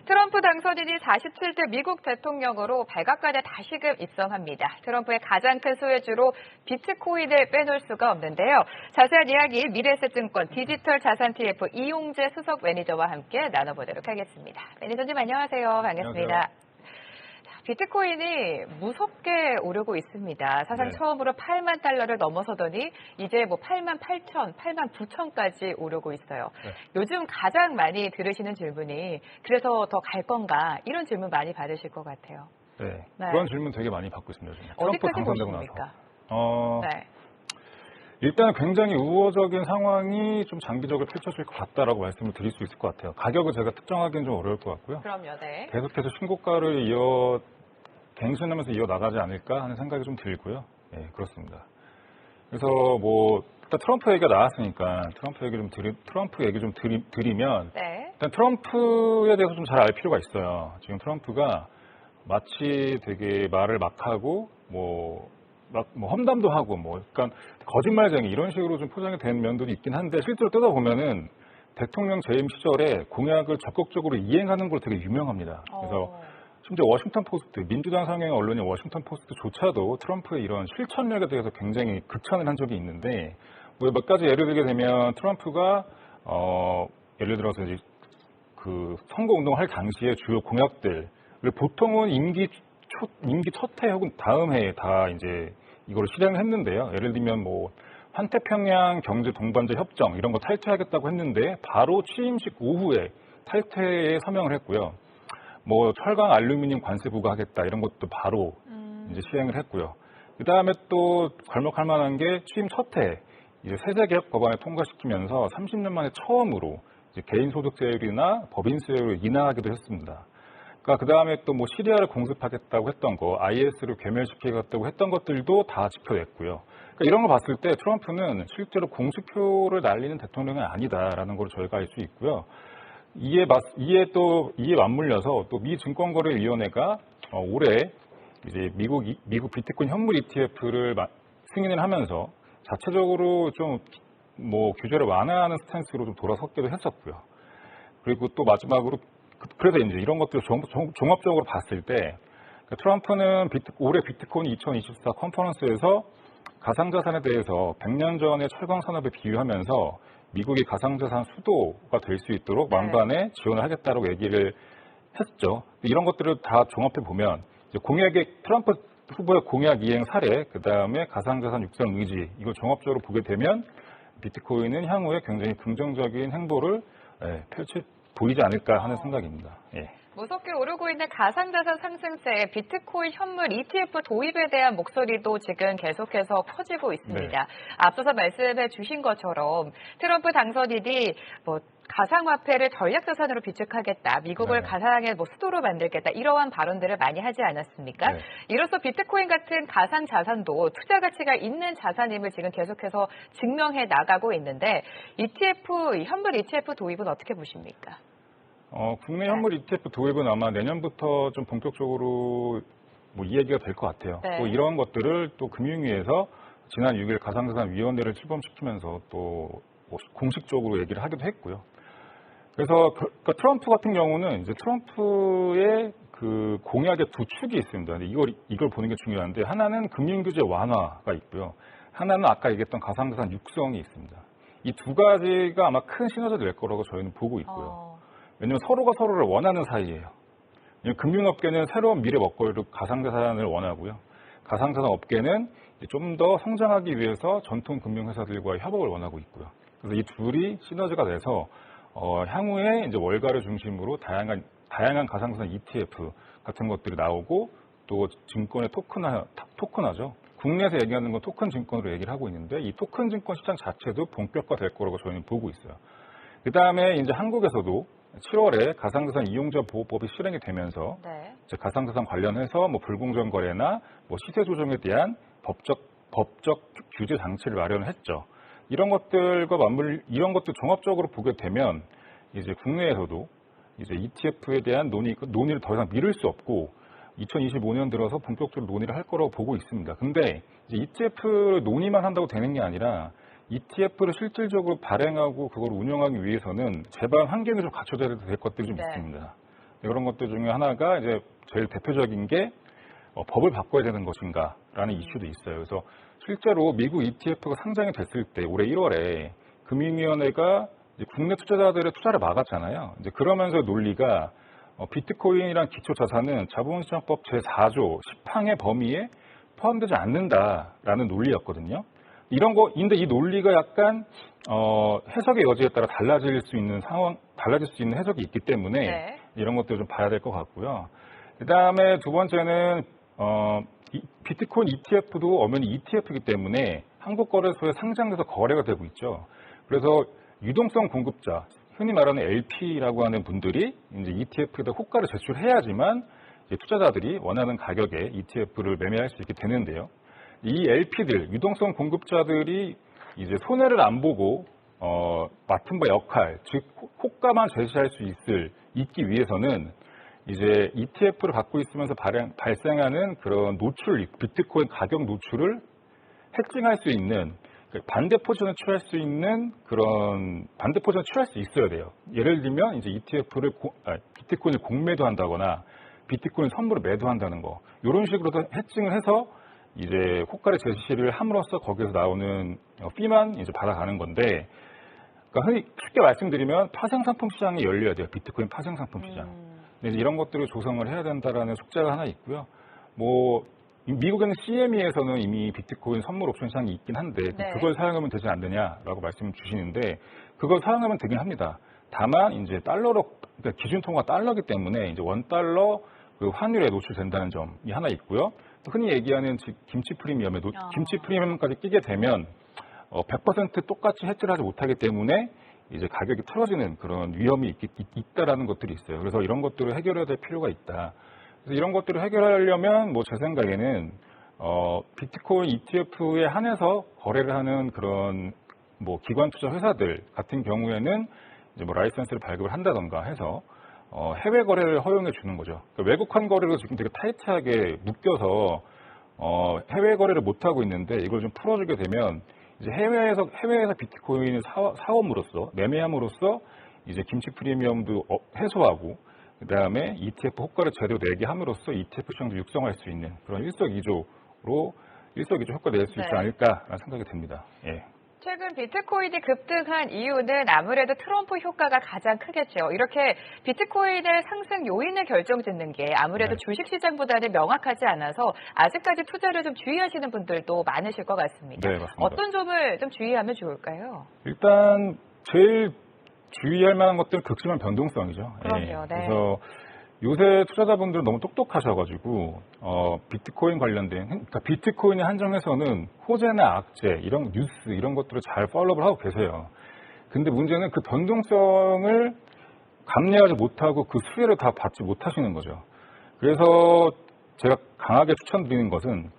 트럼프 당선인이 47대 미국 대통령으로 백악관에 다시금 입성합니다. 트럼프의 가장 큰 소외주로 비트코인을 빼놓을 수가 없는데요. 자세한 이야기 미래에셋증권 디지털 자산 TF 이용재 수석 매니저와 함께 나눠보도록 하겠습니다. 매니저님 안녕하세요. 반갑습니다. 안녕하세요. 비트코인이 무섭게 오르고 있습니다. 사상 네. 처음으로 8만 달러를 넘어서더니 이제 8만 8천, 8만 9천까지 오르고 있어요. 네. 요즘 가장 많이 들으시는 질문이 그래서 더 갈 건가 이런 질문 많이 받으실 것 같아요. 네. 네. 그런 질문 되게 많이 받고 있습니다. 요즘. 트럼프 어디까지 당선되고 보십니까? 나서. 네. 일단 굉장히 우호적인 상황이 좀 장기적으로 펼쳐질 것 같다라고 말씀을 드릴 수 있을 것 같아요. 가격을 제가 특정하기는 좀 어려울 것 같고요. 그럼요, 네. 계속해서 신고가를 갱신하면서 이어나가지 않을까 하는 생각이 좀 들고요. 네, 그렇습니다. 그래서 일단 트럼프 얘기가 나왔으니까 트럼프 얘기 좀 드리면 네. 일단 트럼프에 대해서 좀 잘 알 필요가 있어요. 지금 트럼프가 마치 되게 말을 막 하고 험담도 하고 약간 거짓말쟁이 이런 식으로 좀 포장이 된 면도 있긴 한데 실제로 뜯어보면은 대통령 재임 시절에 공약을 적극적으로 이행하는 걸로 되게 유명합니다. 그래서 심지어 워싱턴 포스트, 민주당 상향 언론인 워싱턴 포스트조차도 트럼프의 이런 실천력에 대해서 굉장히 극찬을 한 적이 있는데 몇 가지 예를 들게 되면 트럼프가 예를 들어서 이제 그 선거운동을 할 당시에 주요 공약들을 보통은 임기 첫 해 혹은 다음 해에 다 이제 이걸 실행을 했는데요. 예를 들면 환태평양 경제 동반자 협정 이런 거 탈퇴하겠다고 했는데 바로 취임식 오후에 탈퇴에 서명을 했고요. 철강 알루미늄 관세 부과하겠다 이런 것도 바로 이제 시행을 했고요. 그 다음에 또 괄목할 만한 게 취임 첫 해 이제 세제 개혁 법안을 통과시키면서 30년 만에 처음으로 이제 개인소득세율이나 법인세율을 인하하기도 했습니다. 그 다음에 또 시리아를 공습하겠다고 했던 거, IS를 괴멸시키겠다고 했던 것들도 다 지켜냈고요. 이런 걸 봤을 때 트럼프는 실제로 공수표를 날리는 대통령은 아니다라는 걸 저희가 알 수 있고요. 이에 맞물려서 또 미 증권거래위원회가 올해 이제 미국 비트코인 현물 ETF를 승인을 하면서 자체적으로 좀 규제를 완화하는 스탠스로 좀 돌아섰기도 했었고요. 그리고 또 마지막으로 그래서 이제 이런 것들을 종합적으로 봤을 때 트럼프는 올해 비트코인 2024 컨퍼런스에서 가상자산에 대해서 100년 전의 철강 산업에 비유하면서 미국이 가상자산 수도가 될 수 있도록 만반에 지원을 하겠다고 얘기를 했죠. 이런 것들을 다 종합해 보면 트럼프 후보의 공약 이행 사례, 그 다음에 가상자산 육성 의지 이걸 종합적으로 보게 되면 비트코인은 향후에 굉장히 긍정적인 행보를 보이지 않을까 하는 생각입니다. 예. 무섭게 오르고 있는 가상자산 상승세에 비트코인 현물 ETF 도입에 대한 목소리도 지금 계속해서 커지고 있습니다. 네. 앞서서 말씀해 주신 것처럼 트럼프 당선인이 가상화폐를 전략자산으로 비축하겠다. 미국을 가상의 수도로 만들겠다. 이러한 발언들을 많이 하지 않았습니까? 네. 이로써 비트코인 같은 가상자산도 투자 가치가 있는 자산임을 지금 계속해서 증명해 나가고 있는데 현물 ETF 도입은 어떻게 보십니까? 국내 현물 ETF 도입은 아마 내년부터 좀 본격적으로 이야기가 될 것 같아요. 네. 또 이런 것들을 또 금융위에서 지난 6일 가상자산위원회를 출범시키면서 또 공식적으로 얘기를 하기도 했고요. 그래서 트럼프 같은 경우는 이제 트럼프의 그 공약의 두 축이 있습니다. 근데 이걸 보는 게 중요한데 하나는 금융규제 완화가 있고요. 하나는 아까 얘기했던 가상자산 육성이 있습니다. 이 두 가지가 아마 큰 시너지를 낼 거라고 저희는 보고 있고요. 왜냐하면 서로가 서로를 원하는 사이예요. 금융업계는 새로운 미래 먹거리로 가상자산을 원하고요. 가상자산 업계는 좀 더 성장하기 위해서 전통 금융회사들과의 협업을 원하고 있고요. 그래서 이 둘이 시너지가 돼서 향후에 이제 월가를 중심으로 다양한 가상자산 ETF 같은 것들이 나오고 또 증권의 토큰화죠. 국내에서 얘기하는 건 토큰 증권으로 얘기를 하고 있는데 이 토큰 증권 시장 자체도 본격화될 거라고 저희는 보고 있어요. 그 다음에 이제 한국에서도 7월에 가상자산 이용자 보호법이 실행이 되면서 이제 가상자산 관련해서 불공정 거래나 시세 조정에 대한 법적 규제 장치를 마련을 했죠. 이런 것들 종합적으로 보게 되면 이제 국내에서도 이제 ETF에 대한 논의를 더 이상 미룰 수 없고 2025년 들어서 본격적으로 논의를 할 거라고 보고 있습니다. 근데 이제 ETF를 논의만 한다고 되는 게 아니라 ETF를 실질적으로 발행하고 그걸 운영하기 위해서는 제반 환경이 좀 갖춰져야 될 것들이 좀 있습니다. 이런 것들 중에 하나가 이제 제일 대표적인 게 법을 바꿔야 되는 것인가라는 이슈도 있어요. 그래서 실제로 미국 ETF가 상장이 됐을 때 올해 1월에 금융위원회가 이제 국내 투자자들의 투자를 막았잖아요. 이제 그러면서 논리가 비트코인이란 기초 자산은 자본시장법 제4조 10항의 범위에 포함되지 않는다라는 논리였거든요. 이런 거인데 이 논리가 약간 해석의 여지에 따라 달라질 수 있는 해석이 있기 때문에 네. 이런 것도 좀 봐야 될 것 같고요. 그다음에 두 번째는 비트코인 ETF도 엄연히 ETF이기 때문에 한국거래소에 상장돼서 거래가 되고 있죠. 그래서 유동성 공급자, 흔히 말하는 LP라고 하는 분들이 이제 ETF에다 호가를 제출해야지만 이제 투자자들이 원하는 가격에 ETF를 매매할 수 있게 되는데요. 이 LP들, 유동성 공급자들이 이제 손해를 안 보고 맡은 바 역할, 즉 호가만 제시할 수 있기 위해서는 이제 ETF를 갖고 있으면서 발생하는 그런 노출, 비트코인 가격 노출을 해칭할 수 있는 반대 포지션을 취할 수 있는 그런 반대 포지션을 취할 수 있어야 돼요. 예를 들면 이제 비트코인을 공매도 한다거나 비트코인 선물을 매도한다는 거 이런 식으로 해칭을 해서 이제 호가를 제시를 함으로써 거기에서 나오는 피만 이제 받아가는 건데, 그러니까 흔히 쉽게 말씀드리면 파생상품 시장이 열려야 돼요. 비트코인 파생상품 시장. 근데 이제 이런 것들을 조성을 해야 된다라는 숙제가 하나 있고요. 뭐 미국에는 CME에서는 이미 비트코인 선물 옵션 시장이 있긴 한데 네. 그걸 사용하면 되지 않느냐라고 말씀을 주시는데 그걸 사용하면 되긴 합니다. 다만 이제 달러로 그러니까 기준통화 달러기 때문에 이제 $1 그 환율에 노출된다는 점이 하나 있고요. 흔히 얘기하는 김치 프리미엄에 김치 프리미엄까지 끼게 되면 100% 똑같이 해지를 하지 못하기 때문에 이제 가격이 틀어지는 그런 위험이 있다라는 것들이 있어요. 그래서 이런 것들을 해결해야 될 필요가 있다. 그래서 이런 것들을 해결하려면 뭐 제 생각에는 비트코인 ETF에 한해서 거래를 하는 그런 뭐 기관 투자 회사들 같은 경우에는 이제 뭐 라이선스를 발급을 한다던가 해서 해외 거래를 허용해 주는 거죠. 그러니까 외국환 거래로 지금 되게 타이트하게 묶여서 해외 거래를 못 하고 있는데 이걸 좀 풀어주게 되면 이제 해외에서 비트코인을 사옴으로써 매매함으로써 이제 김치 프리미엄도 해소하고 그다음에 ETF 호가를 제대로 내게 함으로써 ETF 시장도 육성할 수 있는 그런 일석이조 효과를 낼 수 있지 않을까라는 생각이 듭니다. 예. 최근 비트코인이 급등한 이유는 아무래도 트럼프 효과가 가장 크겠죠. 이렇게 비트코인의 상승 요인을 결정짓는 게 아무래도 주식시장보다는 명확하지 않아서 아직까지 투자를 좀 주의하시는 분들도 많으실 것 같습니다. 네, 맞습니다. 어떤 점을 좀 주의하면 좋을까요? 일단 제일 주의할 만한 것들은 극심한 변동성이죠. 그럼요. 예. 네. 그래서 요새 투자자분들은 너무 똑똑하셔가지고 비트코인 관련된 그러니까 비트코인에 한정해서는 호재나 악재 이런 뉴스 이런 것들을 잘 팔로우를 하고 계세요. 근데 문제는 그 변동성을 감내하지 못하고 그 수혜를 다 받지 못하시는 거죠. 그래서 제가 강하게 추천드리는 것은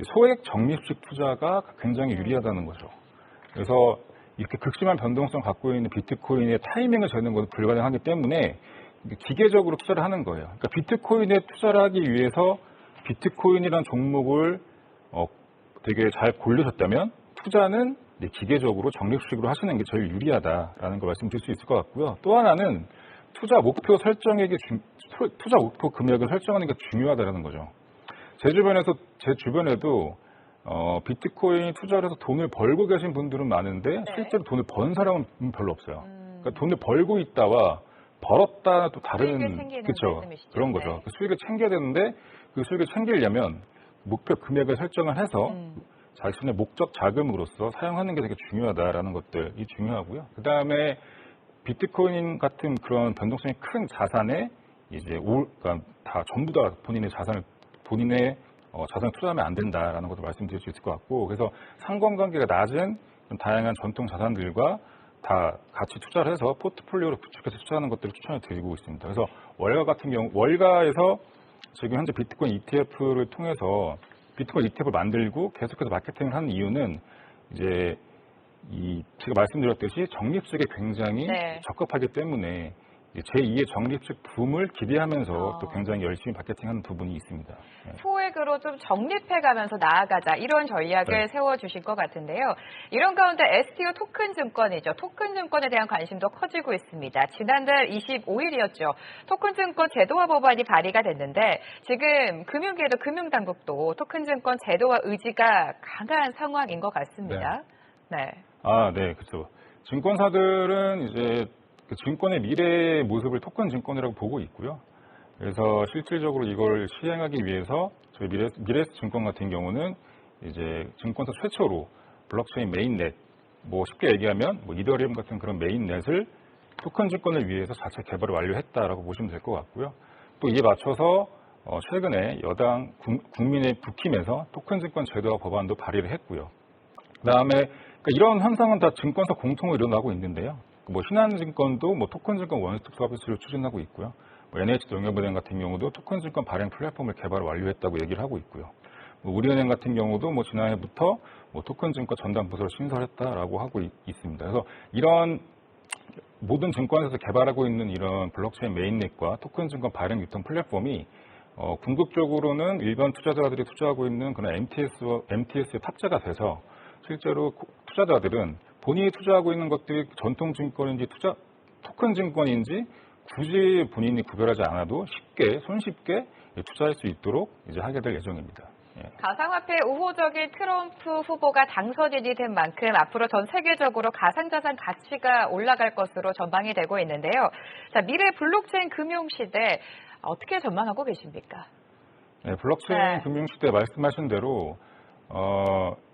소액 적립식 투자가 굉장히 유리하다는 거죠. 그래서 이렇게 극심한 변동성 갖고 있는 비트코인의 타이밍을 재는 것은 불가능하기 때문에 기계적으로 투자를 하는 거예요. 그러니까 비트코인에 투자를 하기 위해서 비트코인이라는 종목을 되게 잘 고르셨다면 투자는 기계적으로 적립식으로 하시는 게 제일 유리하다라는 걸 말씀드릴 수 있을 것 같고요. 또 하나는 투자 목표 금액을 설정하는 게 중요하다는 거죠. 제 주변에도 비트코인 투자를 해서 돈을 벌고 계신 분들은 많은데 실제로 돈을 번 사람은 별로 없어요. 그러니까 돈을 벌고 있다와 벌었다 또 다른 그렇죠 그런 거죠. 네. 그 수익을 챙겨야 되는데 그 수익을 챙기려면 목표 금액을 설정을 해서 자신의 목적 자금으로서 사용하는 게 되게 중요하다라는 것들이 중요하고요. 그 다음에 비트코인 같은 그런 변동성이 큰 자산에 이제 그러니까 다 전부 다 본인의 자산을 투자하면 안 된다라는 것도 말씀드릴 수 있을 것 같고, 그래서 상관관계가 낮은 좀 다양한 전통 자산들과 다 같이 투자를 해서 포트폴리오를 구축해서 투자하는 것들을 추천을 드리고 있습니다. 그래서 월가에서 지금 현재 비트코인 ETF를 통해서 비트코인 ETF를 만들고 계속해서 마케팅을 하는 이유는 이제 제가 말씀드렸듯이 적립식에 굉장히 적합하기 때문에 제2의 적립식 붐을 기대하면서 또 굉장히 열심히 마케팅하는 부분이 있습니다. 소액으로 좀 적립해가면서 나아가자 이런 전략을 네. 세워주신 것 같은데요. 이런 가운데 STO 토큰증권이죠. 토큰증권에 대한 관심도 커지고 있습니다. 지난달 25일이었죠. 토큰증권 제도화 법안이 발의가 됐는데 지금 금융계도 금융당국도 토큰증권 제도화 의지가 강한 상황인 것 같습니다. 네. 네, 그렇죠. 증권사들은 이제 그 증권의 미래의 모습을 토큰 증권이라고 보고 있고요. 그래서 실질적으로 이걸 시행하기 위해서 저희 미래에셋증권 같은 경우는 이제 증권사 최초로 블록체인 메인넷, 뭐 쉽게 얘기하면 뭐 이더리움 같은 그런 메인넷을 토큰 증권을 위해서 자체 개발을 완료했다라고 보시면 될 것 같고요. 또 이에 맞춰서 최근에 여당 국민의 국힘에서 토큰 증권 제도화 법안도 발의를 했고요. 그다음에 그러니까 이런 현상은 다 증권사 공통으로 일어나고 있는데요. 뭐 신한증권도 뭐 토큰증권 원스톱 서비스를 추진하고 있고요. 뭐 NH농협은행 같은 경우도 토큰증권 발행 플랫폼을 개발 완료했다고 얘기를 하고 있고요. 뭐 우리은행 같은 경우도 뭐 지난해부터 뭐 토큰증권 전담 부서를 신설했다라고 하고 있습니다. 그래서 이런 모든 증권사에서 개발하고 있는 이런 블록체인 메인넷과 토큰증권 발행 유통 플랫폼이 궁극적으로는 일반 투자자들이 투자하고 있는 그런 MTS에 탑재가 돼서 실제로 투자자들은 본인이 투자하고 있는 것들이 전통 증권인지 토큰 증권인지 굳이 본인이 구별하지 않아도 손쉽게 투자할 수 있도록 이제 하게 될 예정입니다. 가상화폐 우호적인 트럼프 후보가 당선인이 된 만큼 앞으로 전 세계적으로 가상자산 가치가 올라갈 것으로 전망이 되고 있는데요. 자, 미래 블록체인 금융시대 어떻게 전망하고 계십니까? 네, 블록체인 금융시대 말씀하신 대로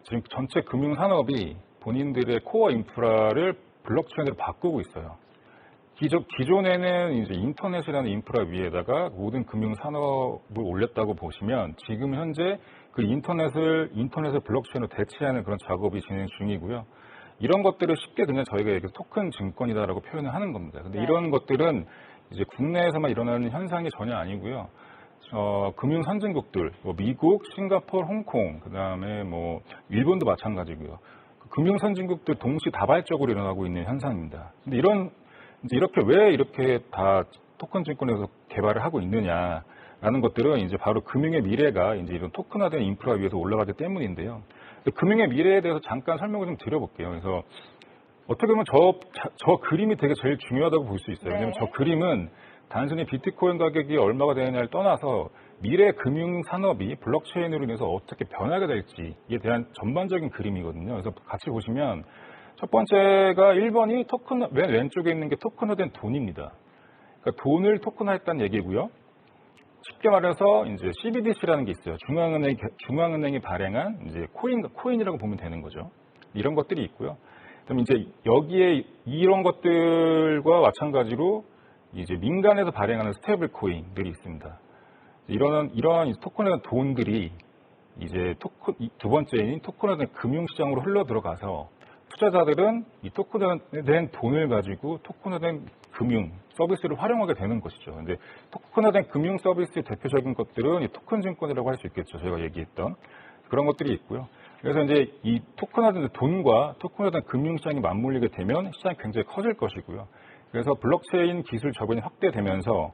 지금 전체 금융산업이 본인들의 코어 인프라를 블록체인으로 바꾸고 있어요. 기존에는 이제 인터넷이라는 인프라 위에다가 모든 금융산업을 올렸다고 보시면 지금 현재 그 인터넷을 블록체인으로 대체하는 그런 작업이 진행 중이고요. 이런 것들을 쉽게 그냥 저희가 얘기해서 토큰 증권이다라고 표현을 하는 겁니다. 근데 이런 것들은 이제 국내에서만 일어나는 현상이 전혀 아니고요. 금융 선진국들, 뭐 미국, 싱가포르, 홍콩, 그다음에 뭐 일본도 마찬가지고요. 금융 선진국들 동시다발적으로 일어나고 있는 현상입니다. 근데 이렇게 왜 이렇게 다 토큰 증권에서 개발을 하고 있느냐라는 것들은 이제 바로 금융의 미래가 이제 이런 토큰화된 인프라 위에서 올라가기 때문인데요. 금융의 미래에 대해서 잠깐 설명을 좀 드려볼게요. 그래서 어떻게 보면 저 그림이 되게 제일 중요하다고 볼 수 있어요. 왜냐하면 저 그림은 단순히 비트코인 가격이 얼마가 되느냐를 떠나서 미래 금융 산업이 블록체인으로 인해서 어떻게 변하게 될지에 대한 전반적인 그림이거든요. 그래서 같이 보시면 첫 번째가 1번이 맨 왼쪽에 있는 게 토큰화된 돈입니다. 그러니까 돈을 토큰화했다는 얘기고요. 쉽게 말해서 이제 CBDC라는 게 있어요. 중앙은행이 발행한 이제 코인이라고 보면 되는 거죠. 이런 것들이 있고요. 그럼 이제 여기에 이런 것들과 마찬가지로 이제 민간에서 발행하는 스테이블 코인들이 있습니다. 이러한 토큰화된 돈들이 이제 두 번째인 토큰화된 금융시장으로 흘러 들어가서 투자자들은 이 토큰화된 돈을 가지고 토큰화된 금융 서비스를 활용하게 되는 것이죠. 근데 토큰화된 금융 서비스의 대표적인 것들은 이 토큰 증권이라고 할 수 있겠죠. 저희가 얘기했던 그런 것들이 있고요. 그래서 이제 이 토큰화된 돈과 토큰화된 금융시장이 맞물리게 되면 시장이 굉장히 커질 것이고요. 그래서 블록체인 기술 저변이 확대되면서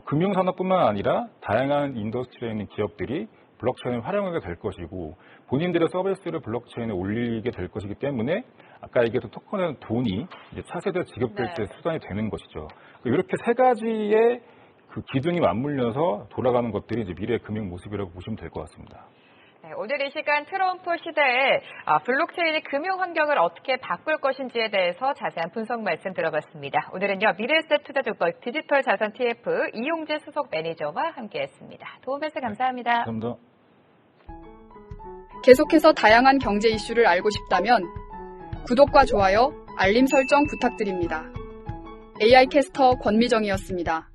금융산업뿐만 아니라 다양한 인더스트리에 있는 기업들이 블록체인을 활용하게 될 것이고 본인들의 서비스를 블록체인에 올리게 될 것이기 때문에 아까 얘기했던 토큰화된 돈이 이제 차세대 지급될 때 수단이 되는 것이죠. 이렇게 세 가지의 그 기둥이 맞물려서 돌아가는 것들이 이제 미래의 금융 모습이라고 보시면 될 것 같습니다. 네, 오늘 이 시간 트럼프 시대에 블록체인이 금융 환경을 어떻게 바꿀 것인지에 대해서 자세한 분석 말씀 들어봤습니다. 오늘은요 미래에셋 투자증권 디지털 자산 TF 이용재 수석 매니저와 함께했습니다. 도움 말씀 감사합니다. 감사합니다. 계속해서 다양한 경제 이슈를 알고 싶다면 구독과 좋아요, 알림 설정 부탁드립니다. AI 캐스터 권미정이었습니다.